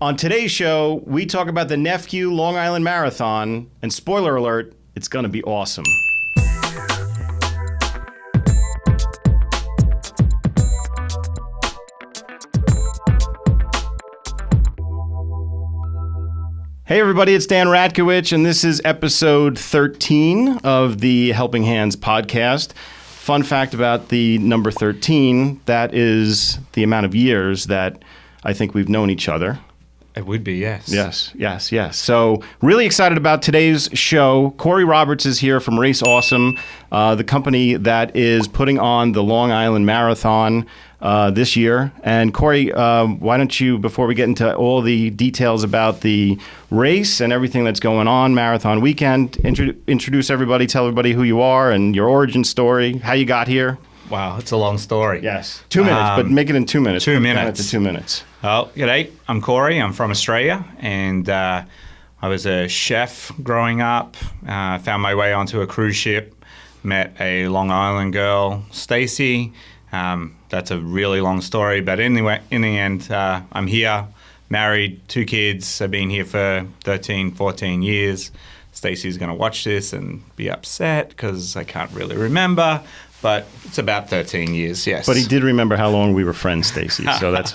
On today's show, we talk about the NEFCU Long Island Marathon, and spoiler alert, it's going to be awesome. Hey everybody, it's Dan Ratkowicz, and this is episode 13 of the Helping Hands podcast. Fun fact about the number 13, that is the amount of years that I think we've known each other. It would be, yes. Yes. So really excited about today's show. Corey Roberts is here from Race Awesome, the company that is putting on the Long Island Marathon this year. And Corey, why don't you, before we get into all the details about the race and everything that's going on, Marathon Weekend, introduce everybody, tell everybody who you are and your origin story, how you got here. Wow, it's a long story. Yes. 2 minutes, but make it in 2 minutes. 2 minutes. To 2 minutes. Well, g'day. I'm Corey. I'm from Australia, and I was a chef growing up. Found my way onto a cruise ship. Met a Long Island girl, Stacy. That's a really long story, but anyway, in the end, I'm here, married, 2 kids. I've been here for 13, 14 years. Stacy's going to watch this and be upset because I can't really remember. But it's about 13 years, yes. But he did remember how long we were friends, Stacy, so that's...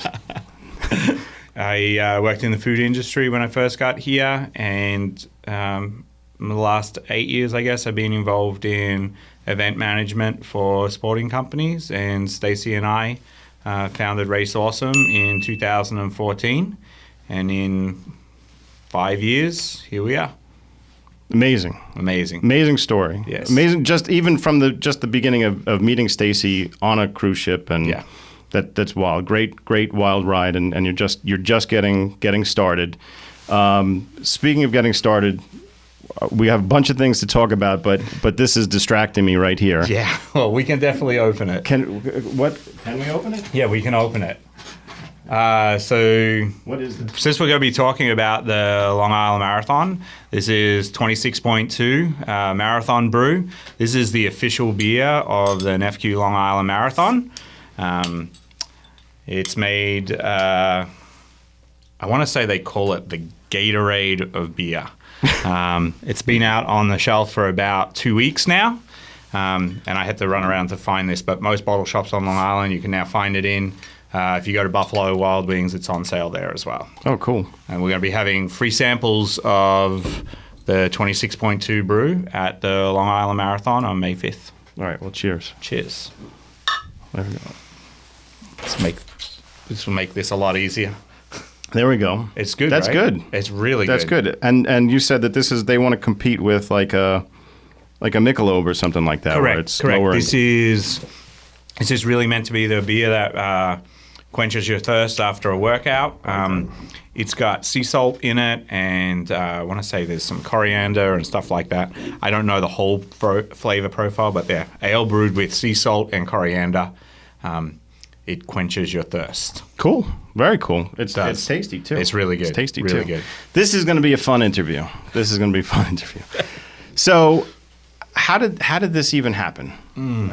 I worked in the food industry when I first got here, and in the last 8 years, I guess, I've been involved in event management for sporting companies, and Stacy and I founded Race Awesome in 2014, and in 5 years, here we are. Amazing story. Yes. Amazing, just even from the beginning of meeting Stacy on a cruise ship, and yeah. That's wild. Great wild ride, and you're just getting started. Speaking of getting started, we have a bunch of things to talk about, but this is distracting me right here. Yeah. Well, we can definitely open it. Can we open it? Yeah, we can open it. So what is this? Since we're going to be talking about the Long Island Marathon, this is 26.2 Marathon Brew. This is the official beer of the NEFCU Long Island Marathon. It's made, I want to say they call it the Gatorade of beer. It's been out on the shelf for about 2 weeks now, and I had to run around to find this, but most bottle shops on Long Island you can now find it in. If you go to Buffalo Wild Wings, it's on sale there as well. Oh, cool. And we're going to be having free samples of the 26.2 brew at the Long Island Marathon on May 5th. All right, well, cheers. Cheers. There we go. This will make this a lot easier. There we go. It's good, That's right? good. It's really good. That's good. And you said that they want to compete with like a Michelob or something like that. Correct, where it's correct. Lower This is really meant to be the beer that quenches your thirst after a workout. It's got sea salt in it, and I want to say there's some coriander and stuff like that. I don't know the whole flavor profile, but they're ale brewed with sea salt and coriander. It quenches your thirst. Cool. Very cool. It's tasty, too. It's really good. It's tasty, really too. Good. This is going to be a fun interview. So how did this even happen?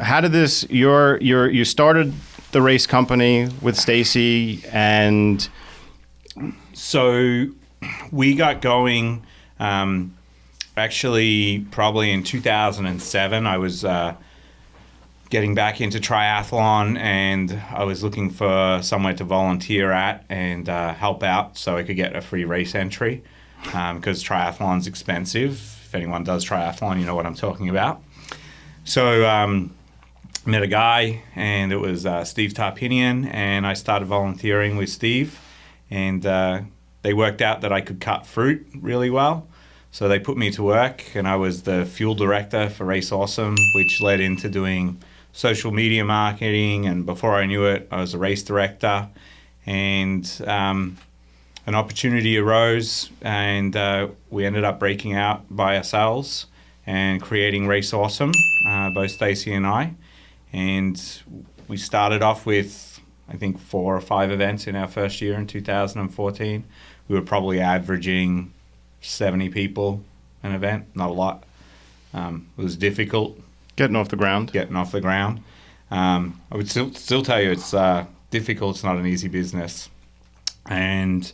How did this, you started the race company with Stacy, and... So we got going actually probably in 2007. I was getting back into triathlon, and I was looking for somewhere to volunteer at and help out so I could get a free race entry because triathlon's expensive. If anyone does triathlon, you know what I'm talking about. So met a guy, and it was Steve Tarpinian, and I started volunteering with Steve, and they worked out that I could cut fruit really well. So they put me to work, and I was the fuel director for Race Awesome, which led into doing social media marketing, and before I knew it, I was a race director, and an opportunity arose, and we ended up breaking out by ourselves and creating Race Awesome, both Stacy and I, and we started off with, I think, 4 or 5 events in our first year in 2014. We were probably averaging 70 people an event, not a lot. It was difficult. Getting off the ground. I would still tell you it's difficult. It's not an easy business. And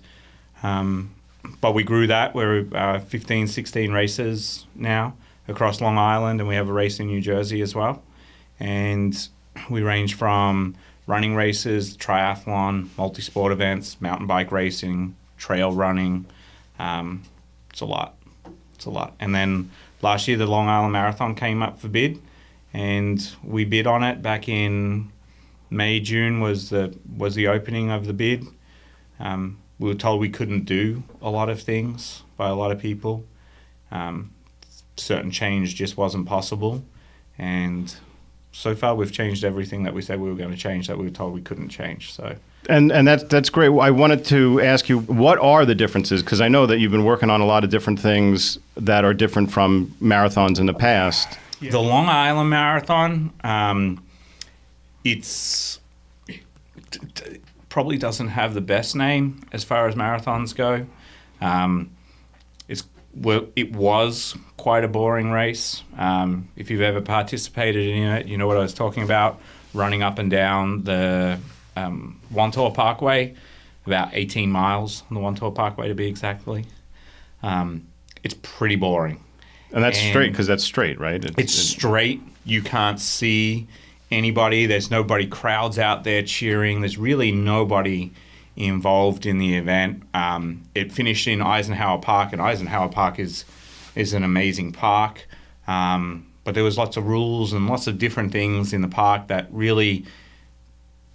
But we grew that. We're 15, 16 races now across Long Island, and we have a race in New Jersey as well. And we range from running races, triathlon, multi-sport events, mountain bike racing, trail running. It's a lot. It's a lot. And then last year, the Long Island Marathon came up for bid, and we bid on it back in May, June was the opening of the bid. We were told we couldn't do a lot of things by a lot of people. Certain change just wasn't possible. And so far, we've changed everything that we said we were going to change that we were told we couldn't change. So, and that's great. I wanted to ask you, what are the differences? Because I know that you've been working on a lot of different things that are different from marathons in the past. Yeah. The Long Island Marathon, probably doesn't have the best name as far as marathons go. It was quite a boring race. If you've ever participated in it, you know what I was talking about. Running up and down the Wantor Parkway, about 18 miles on the Wantor Parkway to be exactly. It's pretty boring. And that's straight, because that's straight, right? It's straight. You can't see anybody. There's nobody, crowds out there cheering. There's really nobody involved in the event. It finished in Eisenhower Park, and Eisenhower Park is an amazing park. But there was lots of rules and lots of different things in the park that really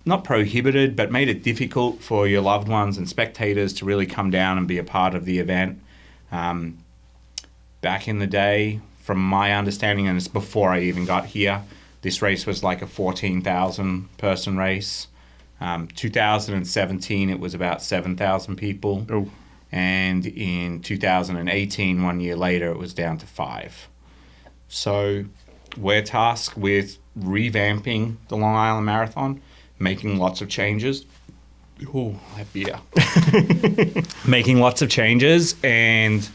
not prohibited, but made it difficult for your loved ones and spectators to really come down and be a part of the event. Back in the day, from my understanding, and it's before I even got here, this race was like a 14,000 person race. 2017, it was about 7,000 people. Oh. And in 2018, 1 year later, it was down to 5. So we're tasked with revamping the Long Island Marathon, making lots of changes. Oh, that beer. Making lots of changes and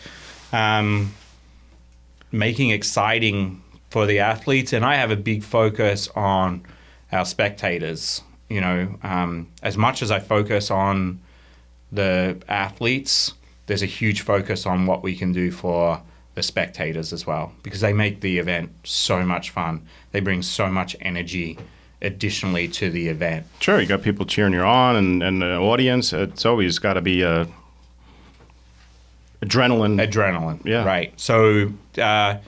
making exciting for the athletes. And I have a big focus on our spectators. You know, as much as I focus on the athletes, there's a huge focus on what we can do for the spectators as well, because they make the event so much fun. They bring so much energy additionally to the event. Sure, you got people cheering you on, and the audience. It's always got to be adrenaline. Yeah. Right. So I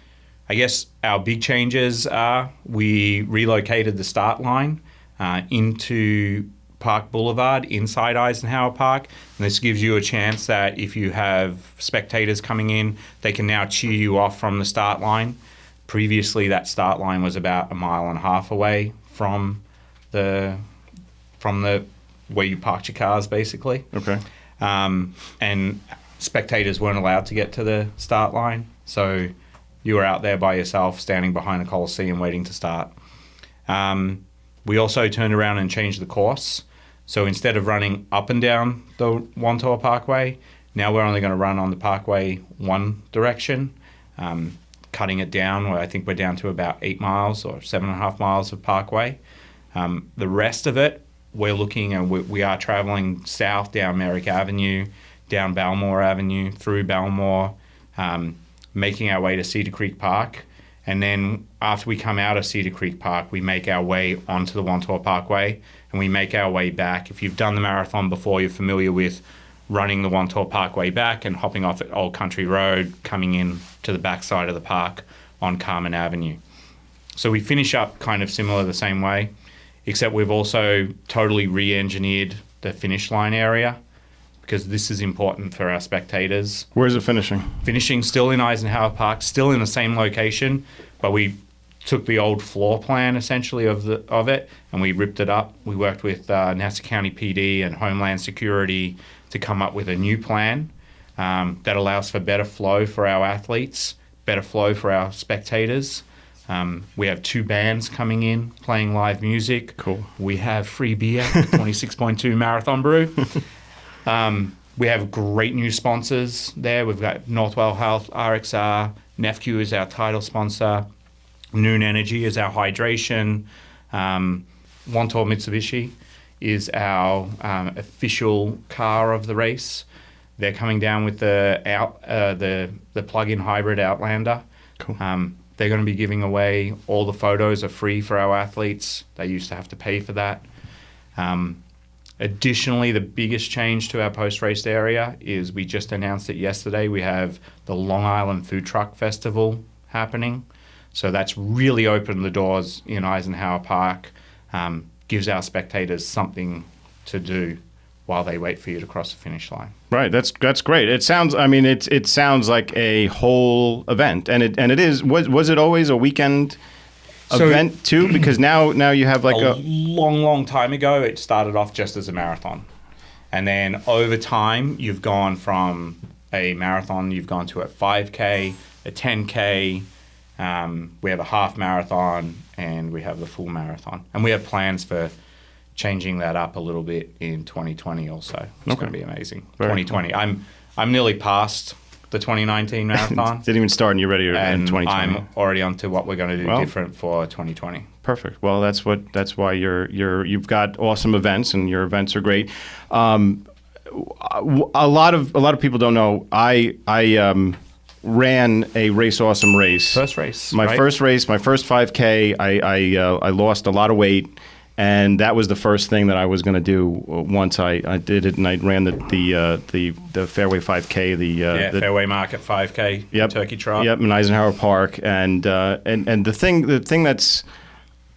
guess our big changes are we relocated the start line into Park Boulevard inside Eisenhower Park. And this gives you a chance that if you have spectators coming in, they can now cheer you off from the start line. Previously, that start line was about 1.5 miles away from the where you parked your cars, basically. Okay. And spectators weren't allowed to get to the start line, so you were out there by yourself, standing behind a Coliseum waiting to start. We also turned around and changed the course. So instead of running up and down the Wantor Parkway, now we're only going to run on the parkway one direction, cutting it down. I think we're down to about 8 miles or 7.5 miles of parkway. The rest of it, we're looking and we are traveling south down Merrick Avenue, down Balmore Avenue, through Balmore, making our way to Cedar Creek Park. And then after we come out of Cedar Creek Park, we make our way onto the Wantor Parkway, and we make our way back. If you've done the marathon before, you're familiar with running the Wantor Parkway back and hopping off at Old Country Road, coming in to the backside of the park on Carmen Avenue. So we finish up kind of similar the same way, except we've also totally re-engineered the finish line area, because this is important for our spectators. Where's it finishing? Finishing still in Eisenhower Park, still in the same location, but we took the old floor plan essentially of it and we ripped it up. We worked with Nassau County PD and Homeland Security to come up with a new plan that allows for better flow for our athletes, better flow for our spectators. We have 2 bands coming in playing live music. Cool. We have free beer, 26.2 Marathon Brew. We have great new sponsors there. We've got Northwell Health, RXR, NEFCU is our title sponsor, Noon Energy is our hydration, Wantor Mitsubishi is our official car of the race. They're coming down with the plug-in hybrid Outlander. Cool. They're going to be giving away all the photos are free for our athletes. They used to have to pay for that. Additionally, the biggest change to our post-race area is we just announced it yesterday. We have the Long Island Food Truck Festival happening. So that's really opened the doors in Eisenhower Park, gives our spectators something to do while they wait for you to cross the finish line. Right, that's great. It sounds, I mean, it sounds like a whole event, and it is. Was it always a weekend event too? Because now you have like a long time ago, it started off just as a marathon, and then over time, you've gone from a marathon, you've gone to a 5K, a 10K. We have a half marathon, and we have the full marathon, and we have plans for changing that up a little bit in 2020 also. It's going to be amazing. Very 2020. Cool. I'm nearly past the 2019 marathon. Didn't even start, and you're ready in 2020. I'm already onto what we're going to do different for 2020. Perfect. Well, that's why you've got awesome events, and your events are great. A lot of people don't know. I ran a Race Awesome race. First race. My first race, my first 5K. I lost a lot of weight. And that was the first thing that I was going to do once I did it, and I ran the Fairway 5K, the Fairway Market 5K, Turkey Trot. Yep, in Eisenhower Park, and the thing that's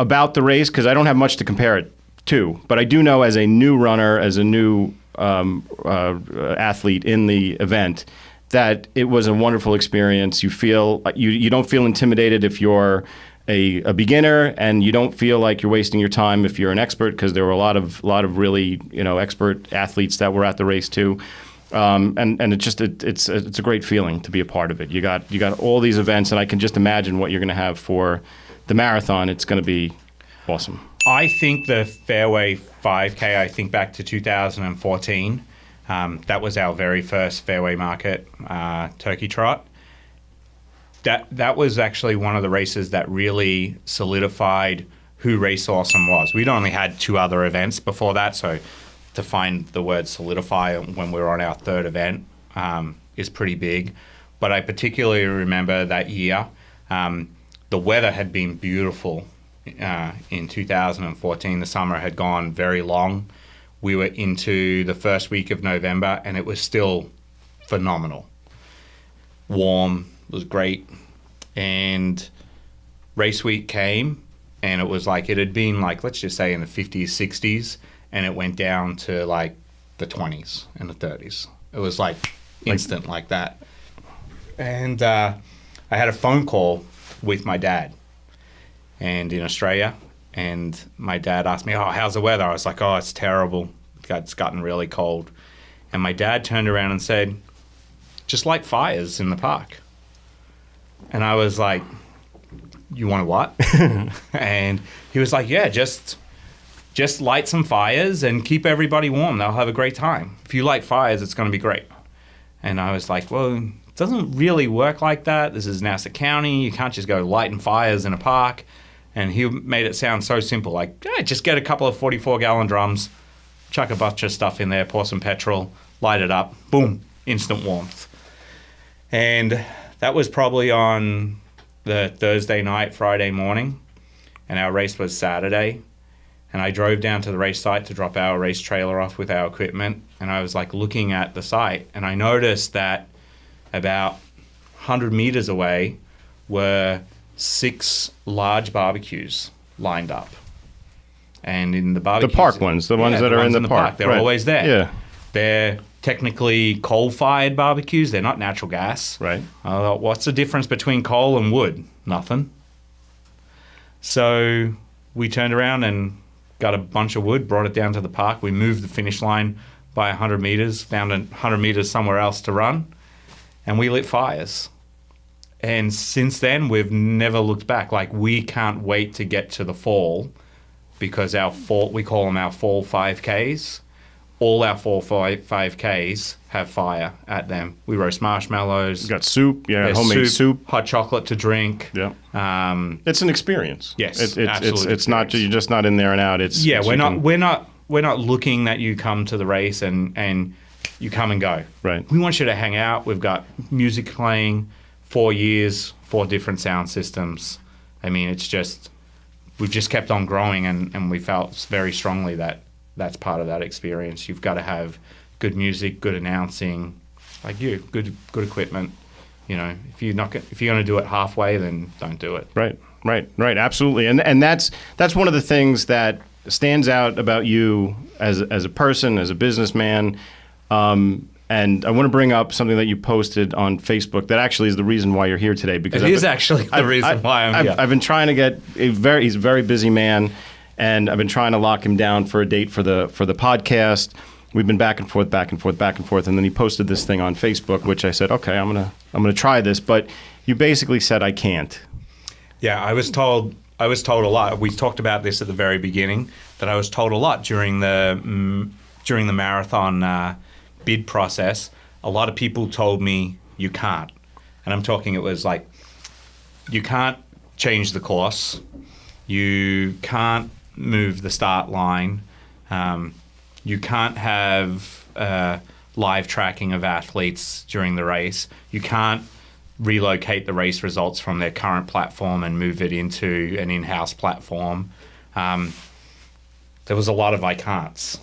about the race, because I don't have much to compare it to, but I do know as a new runner, as a new athlete in the event, that it was a wonderful experience. You feel you don't feel intimidated if you're a beginner, and you don't feel like you're wasting your time if you're an expert, because there were a lot of really expert athletes that were at the race too, and it's a great feeling to be a part of it. You got all these events, and I can just imagine what you're going to have for the marathon. It's going to be awesome. I think the Fairway 5K, I think back to 2014, that was our very first Fairway Market Turkey Trot. That was actually one of the races that really solidified who Race Awesome was. We'd only had 2 other events before that, so to find the word solidify when we were on our 3rd event is pretty big. But I particularly remember that year, the weather had been beautiful in 2014. The summer had gone very long. We were into the first week of November, and it was still phenomenal. Warm. It was great. And race week came, and it was like, it had been like, let's just say in the 50s, 60s, and it went down to like the 20s and the 30s. It was like instant like that. And I had a phone call with my dad, and in Australia, and my dad asked me, how's the weather? I was like, it's terrible. It's gotten really cold. And my dad turned around and said, just light fires in the park. And I was like, you want to what? And he was like, yeah, just light some fires and keep everybody warm. They'll have a great time. If you light fires, it's going to be great. And I was like, well, it doesn't really work like that. This is Nassau County. You can't just go lighting fires in a park. And he made it sound so simple, like, just get a couple of 44-gallon drums, chuck a bunch of stuff in there, pour some petrol, light it up, boom, instant warmth. And that was probably on the Thursday night, Friday morning, and our race was Saturday. And I drove down to the race site to drop our race trailer off with our equipment, and I was like looking at the site, and I noticed that about 100 meters away were 6 large barbecues lined up. And in the barbecues... The park ones, the ones that are in the park. They're always there. Yeah. They're technically coal-fired barbecues. They're not natural gas. Right. What's the difference between coal and wood? Nothing. So we turned around and got a bunch of wood, brought it down to the park. We moved the finish line by 100 meters, found 100 meters somewhere else to run, and we lit fires. And since then, we've never looked back. Like, we can't wait to get to the fall, because we call them our fall 5Ks. All our 5Ks have fire at them. We roast marshmallows. You got soup, homemade soup, hot chocolate to drink. Yeah, it's an experience. Yes, absolutely. It's not you're just not in there and out. We're not looking that you come to the race and you come and go. Right. We want you to hang out. We've got music playing, 4 years, 4 different sound systems. I mean, we've just kept on growing, and we felt very strongly that that's part of that experience. You've got to have good music, good announcing, like good equipment. You know, if you're going to do it halfway, then don't do it. Right. Absolutely. And that's one of the things that stands out about you as a person, as a businessman. And I want to bring up something that you posted on Facebook that actually is the reason why you're here today. Because it is actually the reason why I'm here. I've been trying to get he's a very busy man, and I've been trying to lock him down for a date for the podcast. We've been back and forth, and then he posted this thing on Facebook, which I said, okay, I'm gonna try this. But you basically said I can't. Yeah, I was told a lot. We talked about this at the very beginning, that I was told a lot during the marathon bid process. A lot of people told me you can't, and I'm talking. It was like, you can't change the course, you can't move the start line, you can't have live tracking of athletes during the race, you can't relocate the race results from their current platform and move it into an in-house platform. There was a lot of I can'ts.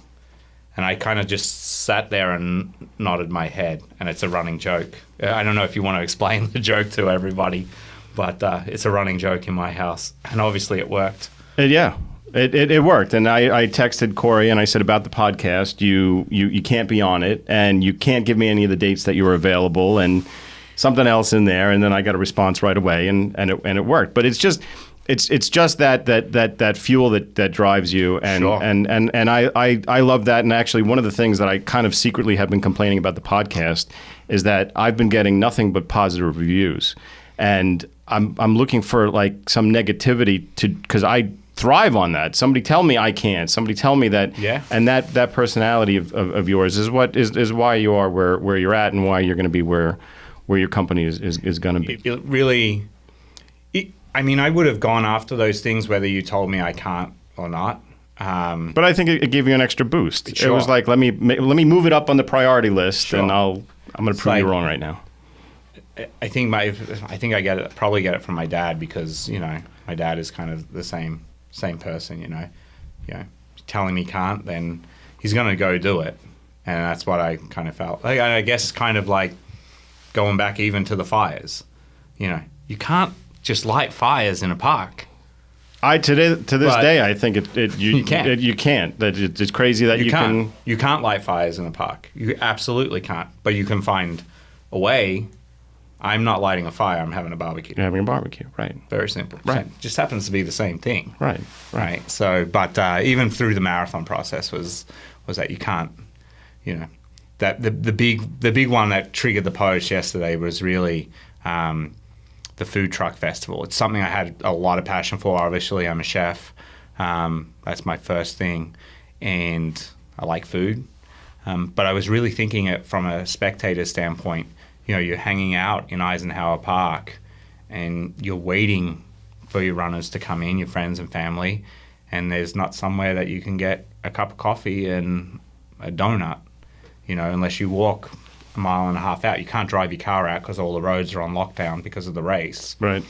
And I kind of just sat there and nodded my head, and it's a running joke. I don't know if you want to explain the joke to everybody, but it's a running joke in my house, and obviously it worked. It worked, and I texted Corey and I said about the podcast, you can't be on it, and you can't give me any of the dates that you were available, and something else in there, and then I got a response right away, and it worked. But it's just that fuel that drives you, and Sure. and I love that. And actually, one of the things that I kind of secretly have been complaining about the podcast is that I've been getting nothing but positive reviews, and I'm looking for like some negativity because I thrive on that. Somebody tell me I can't. Somebody tell me that. Yeah. And that personality of yours is what is why you are where you're at, and why you're going to be where your company is going to be. It really. I mean, I would have gone after those things whether you told me I can't or not. But I think it gave you an extra boost. Sure. It was like, let me move it up on the priority list, Sure. and I'm going to prove you wrong right now. I think I probably get it from my dad, because my dad is kind of the same person. Telling me can't, then he's going to go do it, and that's what I kind of felt. I guess kind of like going back even to the fires. You can't just light fires in a park. To this day, I think you can't. You can't. That it's crazy that you can. You can't light fires in a park. You absolutely can't. But you can find a way. I'm not lighting a fire. I'm having a barbecue. You're having a barbecue, right? Very simple. Right. So just happens to be the same thing. Right. So, but even through the marathon process was that you can't. That the big one that triggered the post yesterday was really. The food truck festival. It's something I had a lot of passion for. Obviously, I'm a chef. That's my first thing, and I like food. But I was really thinking it from a spectator standpoint. You're hanging out in Eisenhower Park, and you're waiting for your runners to come in, your friends and family, and there's not somewhere that you can get a cup of coffee and a donut, unless you walk a mile and a half out. You can't drive your car out because all the roads are on lockdown because of the race. Right.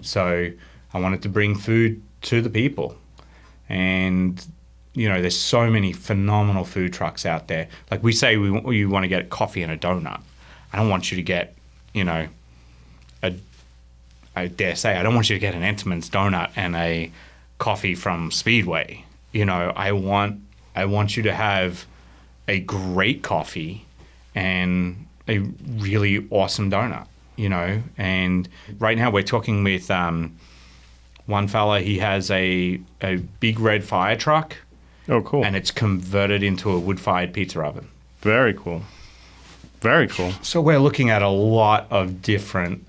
So I wanted to bring food to the people. And, there's so many phenomenal food trucks out there. Like we say, you want to get coffee and a donut. I don't want you to get, I dare say, I don't want you to get an Entenmann's donut and a coffee from Speedway. I want you to have a great coffee and a really awesome donut, And right now we're talking with one fella. He has a big red fire truck. Oh, cool. And it's converted into a wood-fired pizza oven. Very cool. Very cool. So we're looking at a lot of different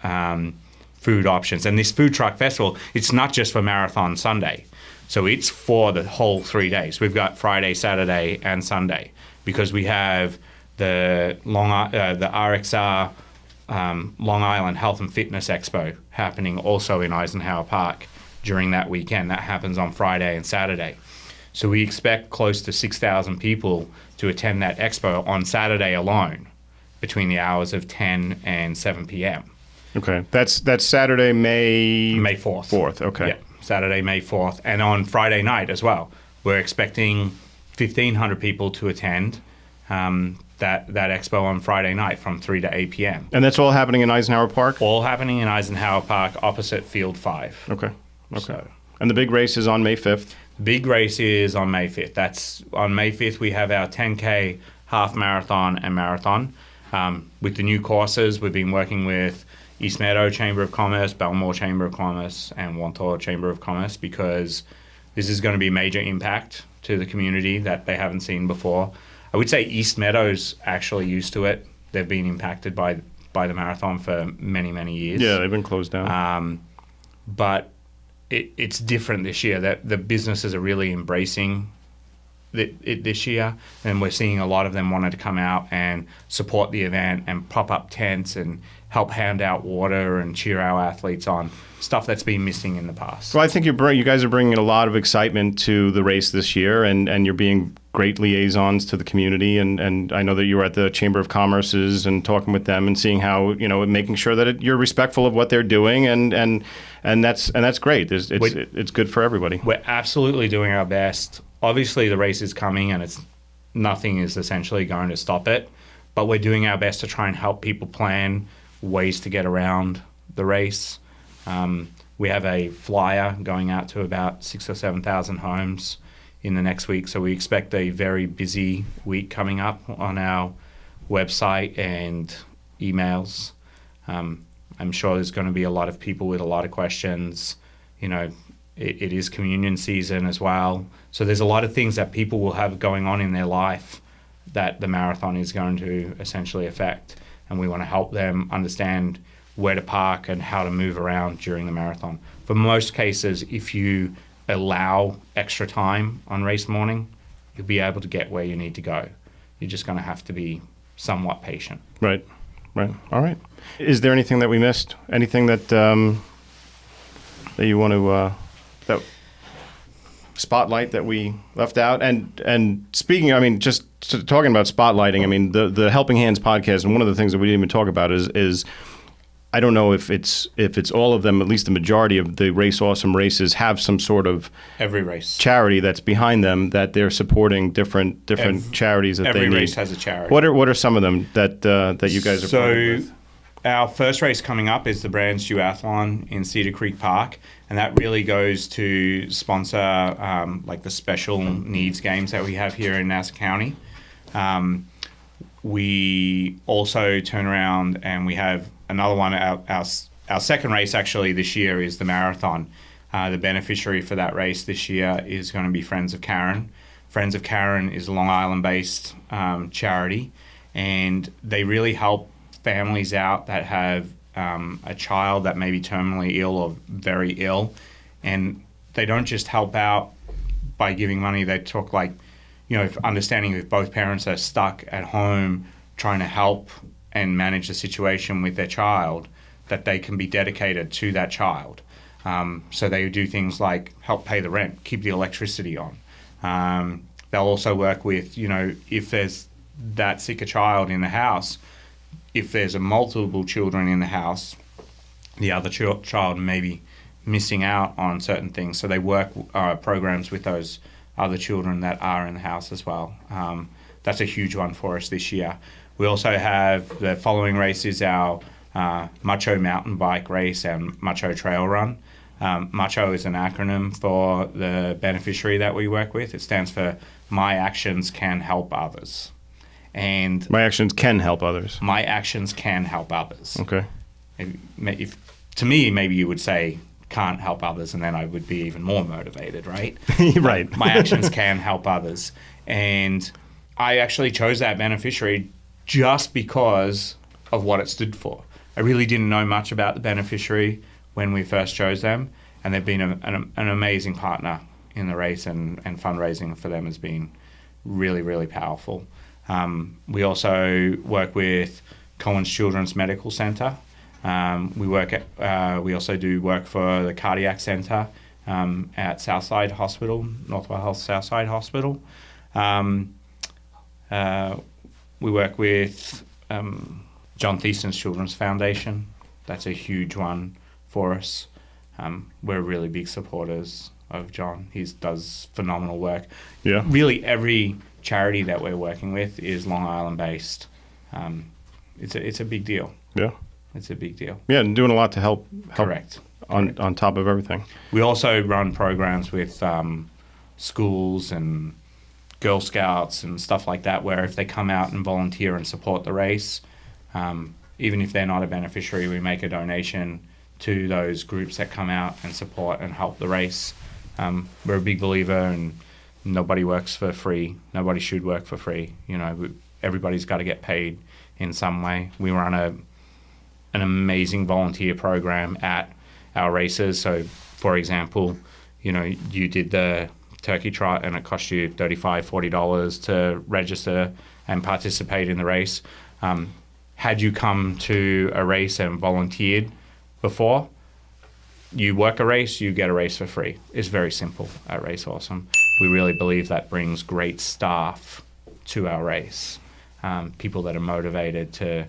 food options. And this food truck festival, it's not just for Marathon Sunday. So it's for the whole 3 days. We've got Friday, Saturday, and Sunday, because we have the RXR Long Island Health and Fitness Expo happening also in Eisenhower Park during that weekend. That happens on Friday and Saturday. So we expect close to 6,000 people to attend that expo on Saturday alone between the hours of 10 and 7 p.m. Okay. That's Saturday, May 4th. 4th, okay. Yeah, Saturday, May 4th. And on Friday night as well. We're expecting 1,500 people to attend that expo on Friday night from 3 to 8 p.m. And that's all happening in Eisenhower Park? All happening in Eisenhower Park opposite Field 5. Okay. So, And the big race is on May 5th? the big race is on May 5th. That's on May 5th we have our 10K, half marathon and marathon. With the new courses, we've been working with East Meadow Chamber of Commerce, Belmore Chamber of Commerce, and Wantor Chamber of Commerce, because this is going to be a major impact to the community that they haven't seen before. I would say East Meadow's actually used to it. They've been impacted by the marathon for many, many years. Yeah, they've been closed down. But it's different this year. That the businesses are really embracing it this year, and we're seeing a lot of them wanting to come out and support the event and prop up tents and help hand out water and cheer our athletes on, stuff that's been missing in the past. Well, I think you guys are bringing a lot of excitement to the race this year, and you're being great liaisons to the community. And I know that you were at the Chamber of Commerce's and talking with them and seeing how, making sure that you're respectful of what they're doing, and that's great. It's good for everybody. We're absolutely doing our best. Obviously, the race is coming, and nothing is essentially going to stop it. But we're doing our best to try and help people plan ways to get around the race. We have a flyer going out to about 6,000 or 7,000 homes in the next week. So we expect a very busy week coming up on our website and emails. I'm sure there's going to be a lot of people with a lot of questions. It is communion season as well. So there's a lot of things that people will have going on in their life that the marathon is going to essentially affect. And we want to help them understand where to park and how to move around during the marathon. For most cases, if you allow extra time on race morning, you'll be able to get where you need to go. You're just going to have to be somewhat patient. Right. All right. Is there anything that we missed? Anything that you want to that spotlight that we left out? And speaking, just talking about spotlighting, the Helping Hands podcast, and one of the things that we didn't even talk about is I don't know if it's all of them, at least the majority of the Race Awesome races have some sort of every race charity that's behind them, that they're supporting different charities that they need. Every race has a charity. What are some of them that you guys are partnering with? Our first race coming up is the Brands Duathlon in Cedar Creek Park, and that really goes to sponsor like the special needs games that we have here in Nassau County. We also turn around and we have another one. Our second race actually this year is the marathon. The beneficiary for that race this year is going to be Friends of Karen. Friends of Karen is a Long Island-based charity, and they really help families out that have a child that may be terminally ill or very ill, and they don't just help out by giving money. They talk understanding if both parents are stuck at home trying to help and manage the situation with their child, that they can be dedicated to that child. So they do things like help pay the rent, keep the electricity on. They'll also work with, if there's that sick a child in the house, if there's multiple children in the house, the other child may be missing out on certain things. So they work programs with those other children that are in the house as well. That's a huge one for us this year. We also have the following race is our Macho mountain bike race and Macho trail run. Macho is an acronym for the beneficiary that we work with. It stands for My Actions Can Help Others. And My actions can help others. My actions can help others. Okay. If to me, maybe you would say can't help others, and then I would be even more motivated, right? Right. My actions can help others. And I actually chose that beneficiary just because of what it stood for. I really didn't know much about the beneficiary when we first chose them, and they've been an amazing partner in the race, and fundraising for them has been really, really powerful. We also work with Collins Children's Medical Center. We also do work for the Cardiac Center at Southside Hospital, Northwell Health Southside Hospital. We work with John Thiessen's Children's Foundation. That's a huge one for us. We're really big supporters of John. He does phenomenal work. Yeah. Really, every charity that we're working with is Long Island based. It's a big deal. Yeah. It's a big deal. Yeah, and doing a lot to help Correct. on top of everything. We also run programs with schools and Girl Scouts and stuff like that, where if they come out and volunteer and support the race, even if they're not a beneficiary, we make a donation to those groups that come out and support and help the race. We're a big believer in nobody works for free. Nobody should work for free. Everybody's got to get paid in some way. We run an amazing volunteer program at our races. So, for example, you did the turkey trot and it cost you $35, $40 to register and participate in the race. Had you come to a race and volunteered before, you work a race, you get a race for free. It's very simple at Race Awesome. We really believe that brings great staff to our race. People that are motivated to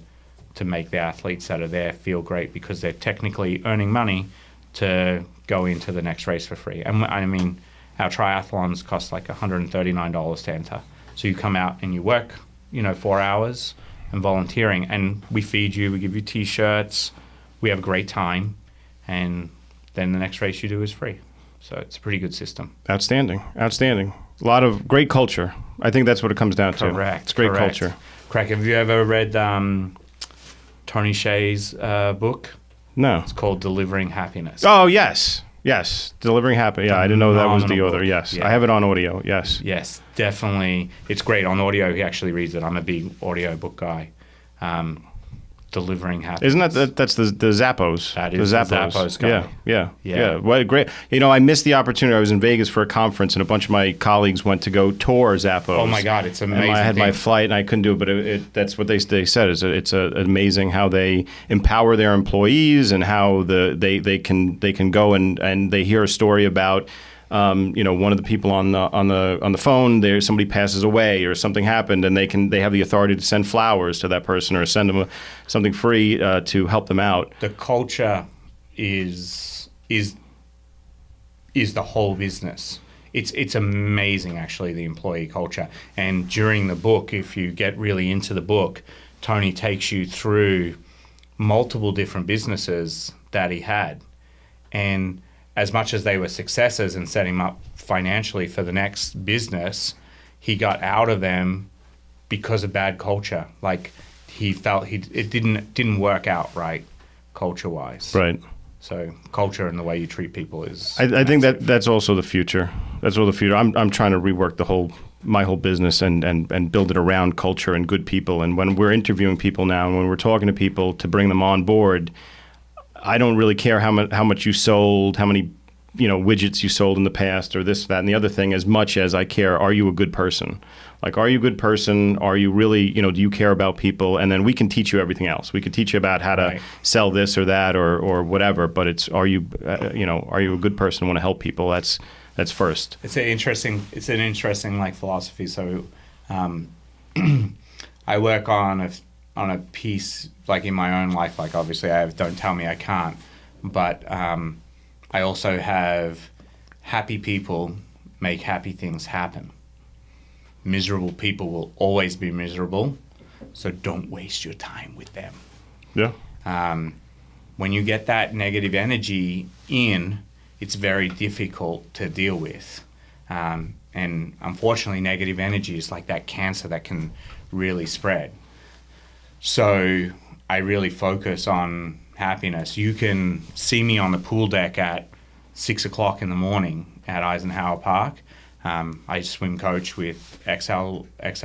make the athletes that are there feel great because they're technically earning money to go into the next race for free. And I mean, our triathlons cost like $139 to enter. So you come out and you work, 4 hours and volunteering, and we feed you, we give you T-shirts, we have a great time, and then the next race you do is free. So it's a pretty good system. Outstanding. A lot of great culture. I think that's what it comes down to. Correct. It's great culture. Correct. Have you ever read Tony Hsieh's book? No. It's called Delivering Happiness. Oh, yes. Delivering Happiness. Yeah, I didn't know that was the author. book. Yes. Yeah. I have it on audio. Yes. Yes, definitely. It's great. On audio, he actually reads it. I'm a big audio book guy. Delivering Happiness. Isn't that's the Zappos? That is the Zappos guy. Yeah. What a great. I missed the opportunity. I was in Vegas for a conference, and a bunch of my colleagues went to go tour Zappos. Oh my God, it's amazing. And I had my flight, and I couldn't do it. But that's what they said. It's amazing how they empower their employees, and how they can go and they hear a story about. One of the people on the phone, somebody passes away or something happened, and they have the authority to send flowers to that person or send them something free to help them out. The culture is the whole business. It's amazing, actually, the employee culture. And during the book, if you get really into the book, Tony takes you through multiple different businesses that he had, and as much as they were successes and set him up financially for the next business, he got out of them because of bad culture. Like he felt it didn't work out right, culture-wise. Right. So culture and the way you treat people is. I think that's also the future. That's all the future. I'm trying to rework my whole business and build it around culture and good people. And when we're interviewing people now, and when we're talking to people to bring them on board, I don't really care how much you sold, how many widgets you sold in the past, or this, that, and the other thing, as much as I care, are you a good person? Like, are you a good person? Are you really, do you care about people? And then we can teach you everything else. We can teach you about how to sell this or that or whatever. But it's, are you a good person and want to help people? That's first. It's an interesting like philosophy. So, I work on a piece, like in my own life, like obviously I have Don't Tell Me I Can't, but I also have happy people make happy things happen. Miserable people will always be miserable, so don't waste your time with them. Yeah. When you get that negative energy in, it's very difficult to deal with. And unfortunately, negative energy is like that cancer that can really spread. So I really focus on happiness. You can see me on the pool deck at 6 o'clock in the morning at Eisenhower Park. I swim coach with XL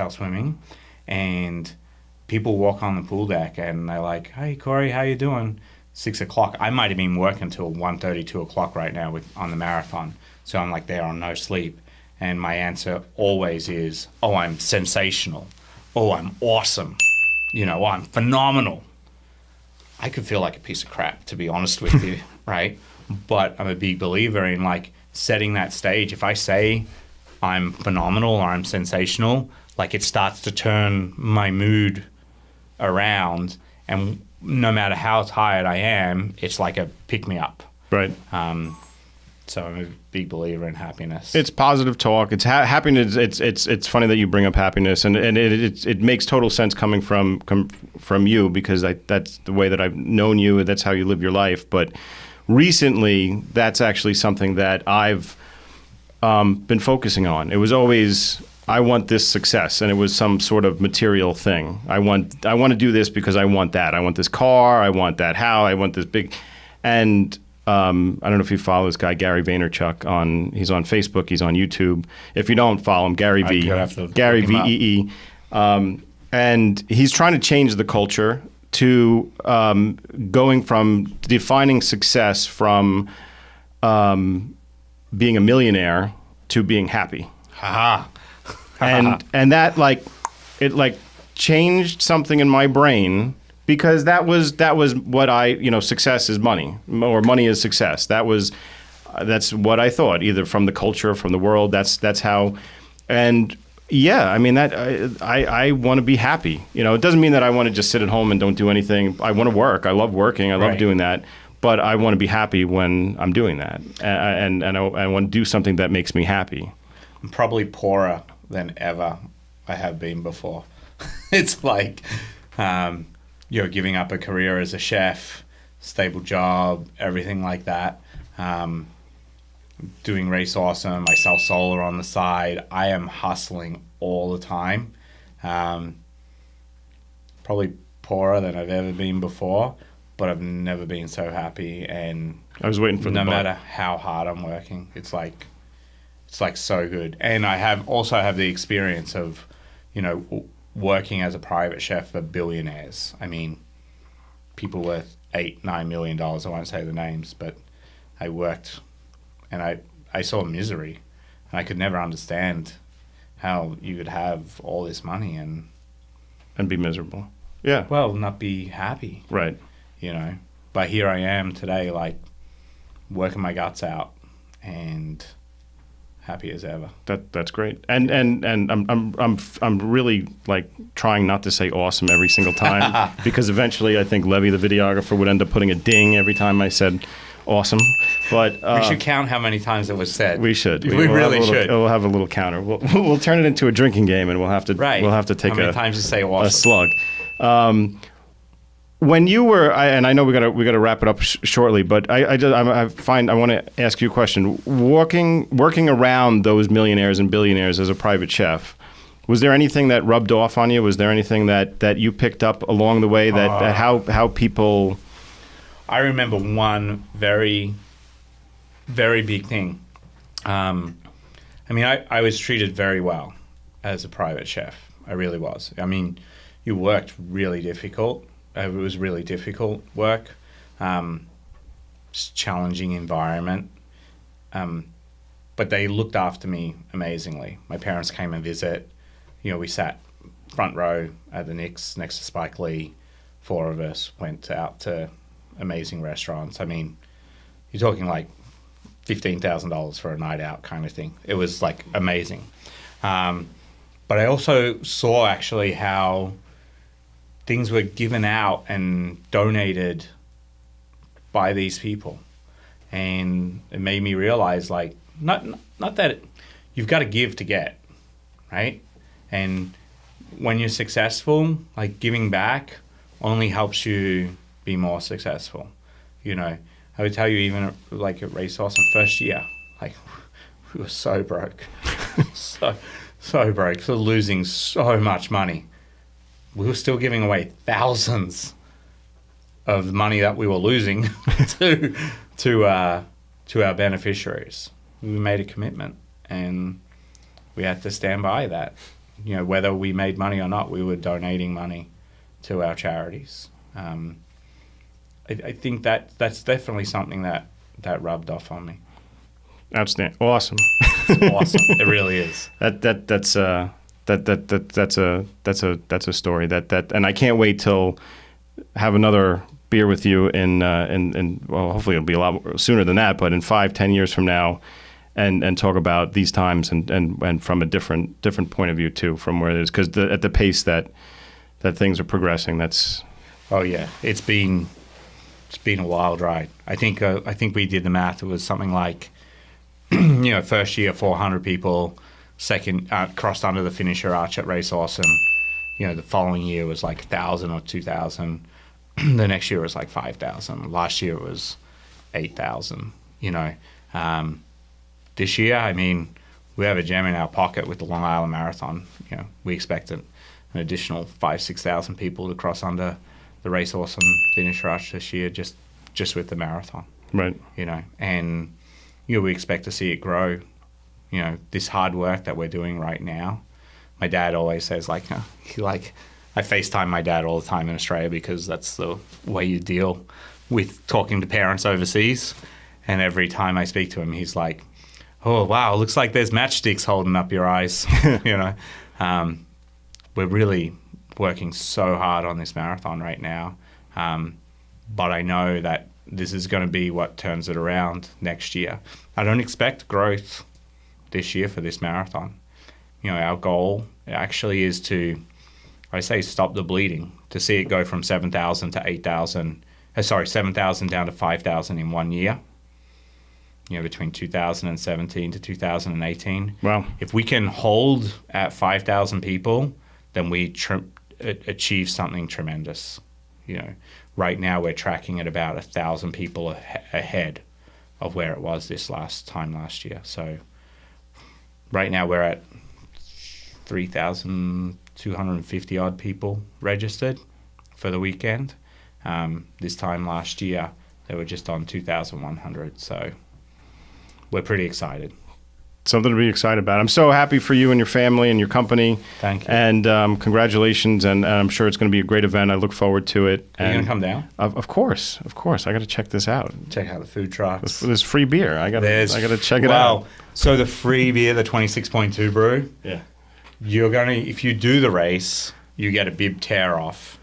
Swimming, and people walk on the pool deck and they're like, "Hey Corey, how you doing?" 6 o'clock. I might have been working till 1:30, 2 o'clock right now on the marathon. So I'm like there on no sleep. And my answer always is, "Oh, I'm sensational. Oh, I'm awesome. I'm phenomenal." I could feel like a piece of crap, to be honest with you, right? But I'm a big believer in, like, setting that stage. If I say I'm phenomenal or I'm sensational, like it starts to turn my mood around, and no matter how tired I am, it's like a pick me up. Right. So I'm a big believer in happiness. It's positive talk. It's happiness. It's funny that you bring up happiness, and it makes total sense coming from you, because that's the way that I've known you. That's how you live your life. But recently, that's actually something that I've been focusing on. It was always, I want this success, and it was some sort of material thing. I want to do this because I want that. I want this car. I want that house. I want this big, and I don't know if you follow this guy, Gary Vaynerchuk. He's on Facebook. He's on YouTube. If you don't follow him, Gary V. Gary VEE. And he's trying to change the culture to going from defining success from being a millionaire to being happy. Ha and that it changed something in my brain, because that was what success is money, or money is success. That's what I thought, either from the culture, from the world. That's how, and yeah, I mean that I want to be happy. It doesn't mean that I want to just sit at home and don't do anything. I want to work. I love working. I love doing that. But I want to be happy when I'm doing that, and I want to do something that makes me happy. I'm probably poorer than ever I have been before. It's like giving up a career as a chef, stable job, everything like that. Doing Race Awesome. I sell solar on the side. I am hustling all the time. Probably poorer than I've ever been before, but I've never been so happy. And I was waiting for no matter how hard I'm working, it's like so good. And I have the experience of, working as a private chef for billionaires. I mean, people worth $8-9 million. I won't say the names, but I worked, and I saw misery, and I could never understand how you could have all this money and be miserable. Yeah. Well, not be happy. Right. But here I am today, working my guts out and happy as ever. That's great. And I'm really trying not to say awesome every single time, because eventually I think Levi, the videographer, would end up putting a ding every time I said awesome. But we should count how many times it was said. We should. We really should. We'll have a little counter. We'll turn it into a drinking game, and we'll have to take how many times you say awesome? A slug. When you were, and I know we got to wrap it up shortly, but I want to ask you a question. Working around those millionaires and billionaires as a private chef, was there anything that rubbed off on you? Was there anything that you picked up along the way that how people? I remember one very, very big thing. I was treated very well as a private chef. I really was. I mean, you worked really difficult. It was really difficult work, challenging environment, but they looked after me amazingly. My parents came and visit. We sat front row at the Knicks next to Spike Lee. 4 of us went out to amazing restaurants. I mean, you're talking $15,000 for a night out kind of thing. It was amazing. But I also saw actually how things were given out and donated by these people, and it made me realize not that you've got to give to get, right? And when you're successful, giving back only helps you be more successful. I would tell you, even at Race Awesome first year, we were so broke, so broke, so losing so much money. We were still giving away thousands of the money that we were losing to our beneficiaries. We made a commitment, and we had to stand by that. Whether we made money or not, we were donating money to our charities. I think that's definitely something that rubbed off on me. Outstanding. Awesome. It's awesome. It really is. That's a story and I can't wait till have another beer with you in well, hopefully it'll be a lot sooner than that, but in 5-10 years from now, and talk about these times and from a different point of view too, from where it is, because at the pace that things are progressing, that's. Oh yeah, it's been a wild ride. I think we did the math. It was something like, first year 400 people, second crossed under the finisher arch at Race Awesome. The following year was like 1,000 or 2,000. The next year was like 5,000. Last year it was 8,000. This year, I mean, we have a gem in our pocket with the Long Island Marathon. We expect an additional 5,000-6,000 people to cross under the Race Awesome finisher arch this year, just with the marathon. Right. And we expect to see it grow. This hard work that we're doing right now. My dad always says, I FaceTime my dad all the time in Australia because that's the way you deal with talking to parents overseas. And every time I speak to him, he's like, "Oh, wow, looks like there's matchsticks holding up your eyes." We're really working so hard on this marathon right now. But I know that this is going to be what turns it around next year. I don't expect growth this year for this marathon. Our goal actually is to, I say, stop the bleeding, to see it go from 7,000 to 8,000, 7,000 down to 5,000 in 1 year, between 2017 to 2018. Wow. If we can hold at 5,000 people, then we achieve something tremendous. Right now we're tracking at about 1,000 people ahead of where it was this time last year. So right now we're at 3,250 odd people registered for the weekend. This time last year, they were just on 2,100. So we're pretty excited. Something to be excited about. I'm so happy for you and your family and your company. Thank you. And congratulations. And I'm sure it's going to be a great event. I look forward to it. Are you going to come down? Of course. I got to check this out. Check out the food trucks. There's free beer. I got to check it out. So the free beer, the 26.2 brew. Yeah. If you do the race, you get a bib tear off.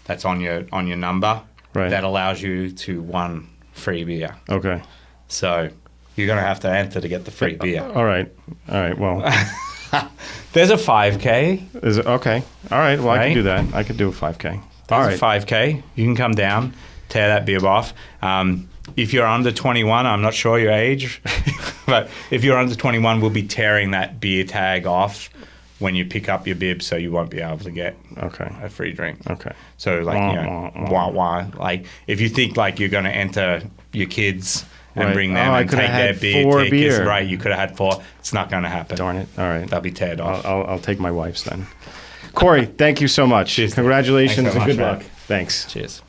That's on your number. Right. That allows you to win free beer. Okay. So you're going to have to enter to get the free beer. All right. Well, there's a 5K. Is it okay? All right. Well, right? I can do that. I could do a 5K. There's a 5K. You can come down, tear that bib off. If you're under 21, I'm not sure your age, but if you're under 21, we'll be tearing that beer tag off when you pick up your bib, so you won't be able to get a free drink. Okay. So like if you think like you're going to enter your kids and bring them and take their beer tickets, right? You could have had 4. It's not going to happen. Darn it! All right, they'll be teared off. I'll take my wife's then. Corey, thank you so much. Cheers. Congratulations Thanks so and good much, luck. Thanks. Cheers.